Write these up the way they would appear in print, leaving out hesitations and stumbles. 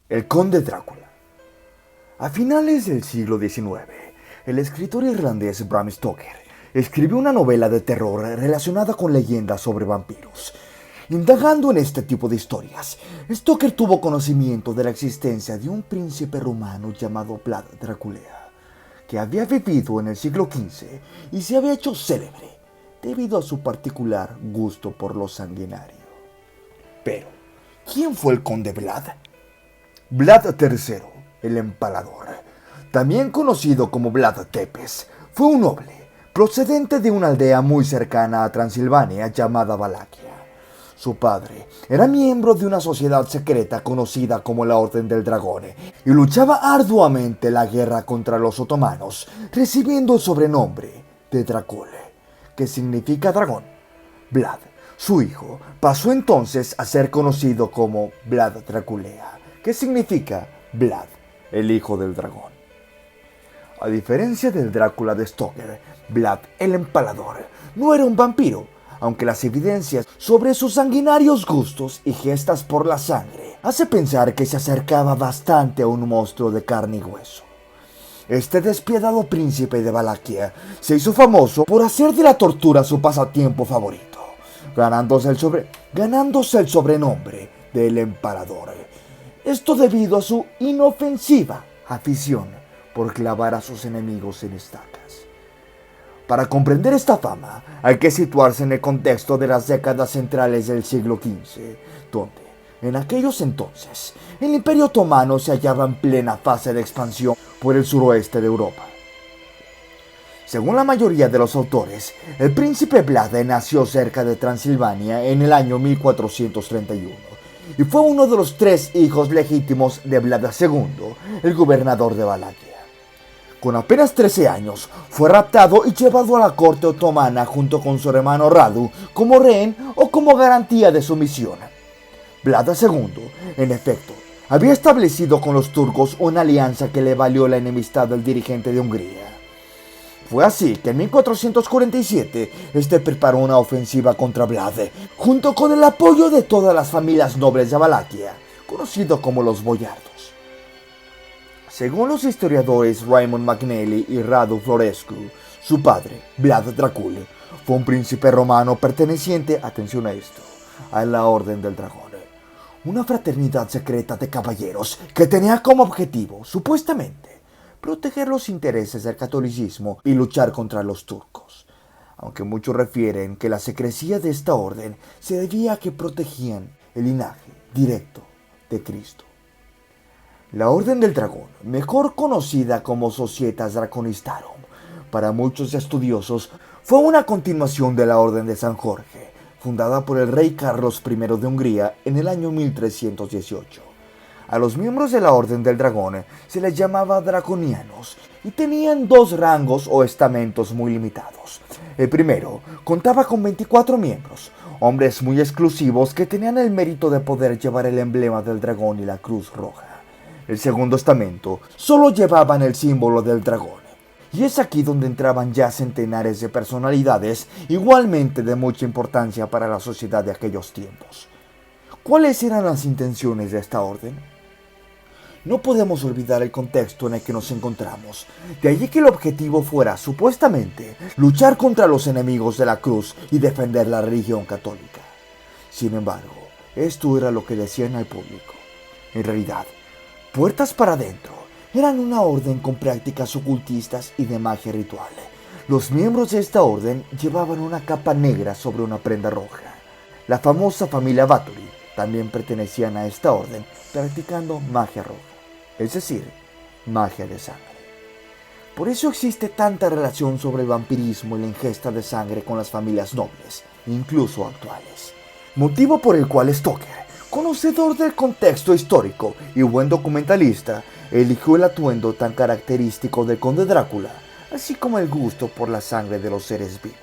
El Conde Drácula. A finales del siglo XIX, el escritor irlandés Bram Stoker escribió una novela de terror relacionada con leyendas sobre vampiros. Indagando en este tipo de historias, Stoker tuvo conocimiento de la existencia de un príncipe romano llamado Vlad Drácula, que había vivido en el siglo XV y se había hecho célebre debido a su particular gusto por lo sanguinario. Pero, ¿quién fue el conde Vlad? Vlad III, el Empalador, también conocido como Vlad Tepes, fue un noble procedente de una aldea muy cercana a Transilvania llamada Valaquia. Su padre era miembro de una sociedad secreta conocida como la Orden del Dragón y luchaba arduamente la guerra contra los otomanos, recibiendo el sobrenombre de Dracul, que significa dragón. Vlad, su hijo, pasó entonces a ser conocido como Vlad Draculea, que significa Vlad, el hijo del dragón. A diferencia del Drácula de Stoker, Vlad el Empalador no era un vampiro, aunque las evidencias sobre sus sanguinarios gustos y gestas por la sangre hace pensar que se acercaba bastante a un monstruo de carne y hueso. Este despiadado príncipe de Valaquia se hizo famoso por hacer de la tortura su pasatiempo favorito, ganándose el sobrenombre del Empalador. Esto debido a su inofensiva afición por clavar a sus enemigos en estacas. Para comprender esta fama, hay que situarse en el contexto de las décadas centrales del siglo XV, donde, en aquellos entonces, el Imperio Otomano se hallaba en plena fase de expansión por el suroeste de Europa. Según la mayoría de los autores, el príncipe Vlad nació cerca de Transilvania en el año 1431 y fue uno de los 3 hijos legítimos de Vlad II, el gobernador de Valaquia. Con apenas 13 años, fue raptado y llevado a la corte otomana junto con su hermano Radu como rehén o como garantía de su misión. Vlad II, en efecto, había establecido con los turcos una alianza que le valió la enemistad del dirigente de Hungría. Fue así que en 1447 este preparó una ofensiva contra Vlad, junto con el apoyo de todas las familias nobles de Valaquia, conocido como los boyardos. Según los historiadores Raymond McNally y Radu Florescu, su padre, Vlad Dracul, fue un príncipe romano perteneciente, atención a esto, a la Orden del Dragón, una fraternidad secreta de caballeros que tenía como objetivo, supuestamente, proteger los intereses del catolicismo y luchar contra los turcos, aunque muchos refieren que la secrecía de esta orden se debía a que protegían el linaje directo de Cristo. La Orden del Dragón, mejor conocida como Societas Draconistarum, para muchos estudiosos fue una continuación de la Orden de San Jorge, fundada por el rey Carlos I de Hungría en el año 1318. A los miembros de la Orden del Dragón se les llamaba draconianos y tenían 2 rangos o estamentos muy limitados. El primero contaba con 24 miembros, hombres muy exclusivos que tenían el mérito de poder llevar el emblema del dragón y la cruz roja. El segundo estamento solo llevaban el símbolo del dragón. Y es aquí donde entraban ya centenares de personalidades igualmente de mucha importancia para la sociedad de aquellos tiempos. ¿Cuáles eran las intenciones de esta orden? No podemos olvidar el contexto en el que nos encontramos, de allí que el objetivo fuera, supuestamente, luchar contra los enemigos de la cruz y defender la religión católica. Sin embargo, esto era lo que decían al público. En realidad, puertas para adentro, eran una orden con prácticas ocultistas y de magia ritual. Los miembros de esta orden llevaban una capa negra sobre una prenda roja. La famosa familia Bathory también pertenecían a esta orden, practicando magia roja, es decir, magia de sangre. Por eso existe tanta relación sobre el vampirismo y la ingesta de sangre con las familias nobles, incluso actuales. Motivo por el cual Stoker, conocedor del contexto histórico y buen documentalista, eligió el atuendo tan característico del conde Drácula, así como el gusto por la sangre de los seres vivos.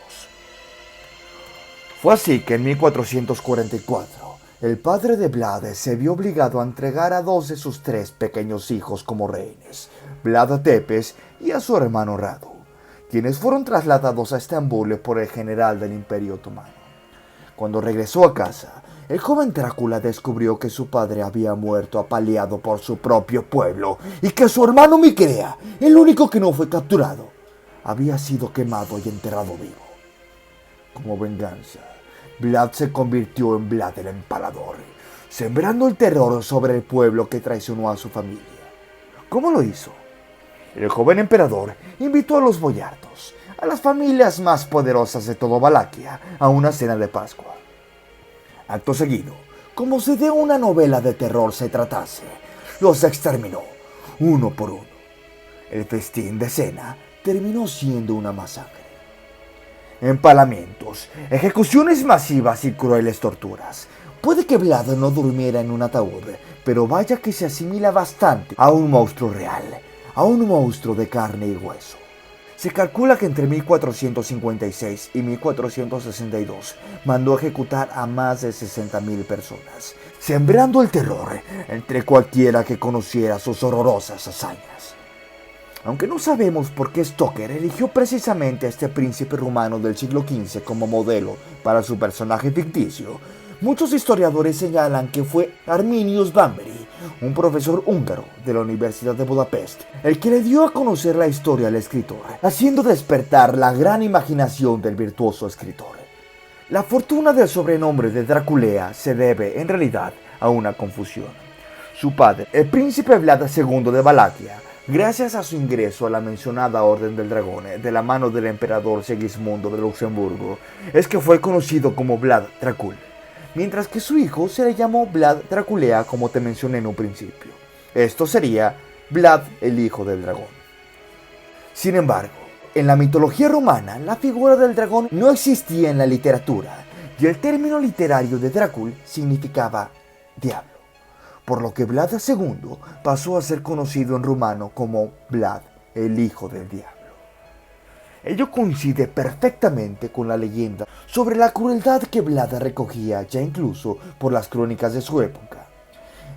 Fue así que en 1444, el padre de Vlad se vio obligado a entregar a 2 de sus 3 pequeños hijos como rehenes, Vlad Tepes y a su hermano Radu, quienes fueron trasladados a Estambul por el general del Imperio Otomano. Cuando regresó a casa, el joven Drácula descubrió que su padre había muerto apaleado por su propio pueblo y que su hermano Micrea, el único que no fue capturado, había sido quemado y enterrado vivo. Como venganza, Vlad se convirtió en Vlad el Empalador, sembrando el terror sobre el pueblo que traicionó a su familia. ¿Cómo lo hizo? El joven emperador invitó a los boyardos, a las familias más poderosas de todo Valaquia, a una cena de Pascua. Acto seguido, como si de una novela de terror se tratase, los exterminó, uno por uno. El festín de cena terminó siendo una masacre. Empalamientos, ejecuciones masivas y crueles torturas. Puede que Vlad no durmiera en un ataúd, pero vaya que se asimila bastante a un monstruo real, a un monstruo de carne y hueso. Se calcula que entre 1456 y 1462 mandó ejecutar a más de 60.000 personas, sembrando el terror entre cualquiera que conociera sus horrorosas hazañas. Aunque no sabemos por qué Stoker eligió precisamente a este príncipe rumano del siglo XV como modelo para su personaje ficticio, muchos historiadores señalan que fue Arminius Bamberi, un profesor húngaro de la Universidad de Budapest, el que le dio a conocer la historia al escritor, haciendo despertar la gran imaginación del virtuoso escritor. La fortuna del sobrenombre de Draculea se debe, en realidad, a una confusión. Su padre, el príncipe Vlad II de Valaquia, gracias a su ingreso a la mencionada Orden del Dragón de la mano del emperador Segismundo de Luxemburgo, es que fue conocido como Vlad Dracul, mientras que su hijo se le llamó Vlad Draculea, como te mencioné en un principio. Esto sería Vlad el hijo del dragón. Sin embargo, en la mitología romana, la figura del dragón no existía en la literatura, y el término literario de Drácul significaba diablo, por lo que Vlad II pasó a ser conocido en rumano como Vlad el hijo del diablo. Ello coincide perfectamente con la leyenda sobre la crueldad que Vlad recogía ya incluso por las crónicas de su época.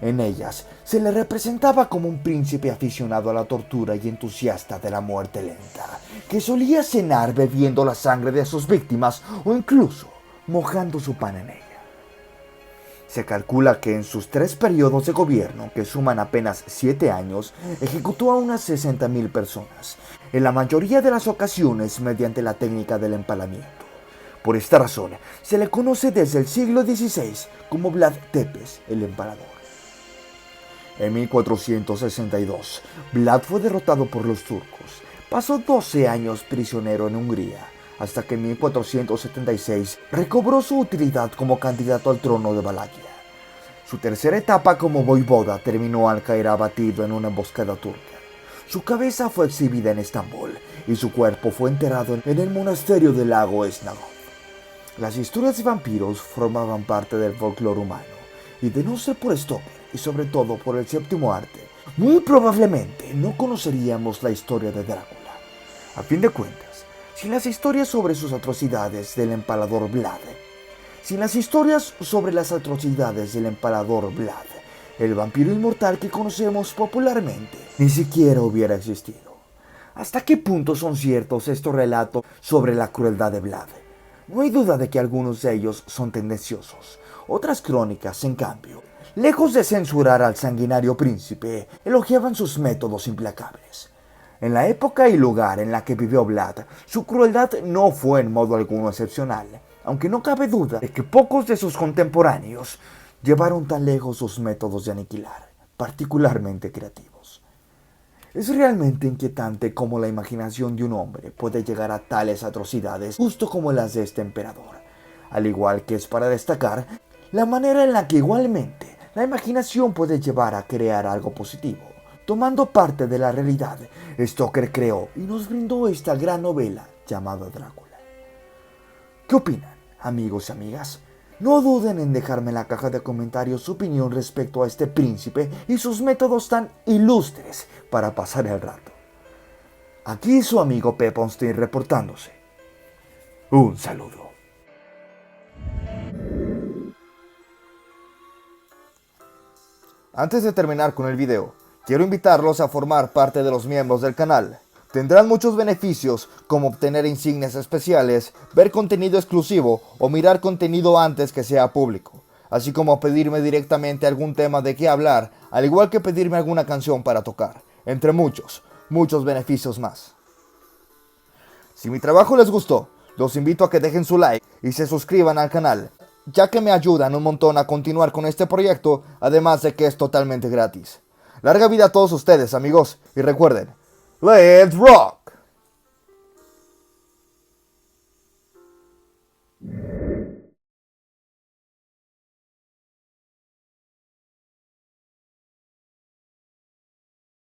En ellas se le representaba como un príncipe aficionado a la tortura y entusiasta de la muerte lenta, que solía cenar bebiendo la sangre de sus víctimas o incluso mojando su pan en ella. Se calcula que en sus 3 periodos de gobierno, que suman apenas 7 años, ejecutó a unas 60.000 personas, en la mayoría de las ocasiones mediante la técnica del empalamiento. Por esta razón, se le conoce desde el siglo XVI como Vlad Tepes el Empalador. En 1462, Vlad fue derrotado por los turcos. Pasó 12 años prisionero en Hungría, hasta que en 1476 recobró su utilidad como candidato al trono de Valaquia. Su tercera etapa como voivoda terminó al caer abatido en una emboscada turca. Su cabeza fue exhibida en Estambul y su cuerpo fue enterrado en el monasterio del lago Esnagov. Las historias de vampiros formaban parte del folclore humano, y de no ser por Stoker y sobre todo por el séptimo arte, muy probablemente no conoceríamos la historia de Drácula. A fin de cuentas, sin las historias sobre sus atrocidades del empalador Vlad, el vampiro inmortal que conocemos popularmente ni siquiera hubiera existido. ¿Hasta qué punto son ciertos estos relatos sobre la crueldad de Vlad? No hay duda de que algunos de ellos son tendenciosos. Otras crónicas, en cambio, lejos de censurar al sanguinario príncipe, elogiaban sus métodos implacables. En la época y lugar en la que vivió Vlad, su crueldad no fue en modo alguno excepcional, aunque no cabe duda de que pocos de sus contemporáneos llevaron tan lejos sus métodos de aniquilar, particularmente creativos. Es realmente inquietante cómo la imaginación de un hombre puede llegar a tales atrocidades, justo como las de este emperador. Al igual que es para destacar la manera en la que igualmente la imaginación puede llevar a crear algo positivo. Tomando parte de la realidad, Stoker creó y nos brindó esta gran novela llamada Drácula. ¿Qué opinan, amigos y amigas? No duden en dejarme en la caja de comentarios su opinión respecto a este príncipe y sus métodos tan ilustres para pasar el rato. Aquí su amigo Pepponstein reportándose. Un saludo. Antes de terminar con el video, quiero invitarlos a formar parte de los miembros del canal. Tendrán muchos beneficios como obtener insignias especiales, ver contenido exclusivo o mirar contenido antes que sea público. así como pedirme directamente algún tema de qué hablar, al igual que pedirme alguna canción para tocar, entre muchos beneficios más. Si mi trabajo les gustó, los invito a que dejen su like y se suscriban al canal, ya que me ayudan un montón a continuar con este proyecto, además de que es totalmente gratis. Larga vida a todos ustedes, amigos, y recuerden, ¡Let's rock!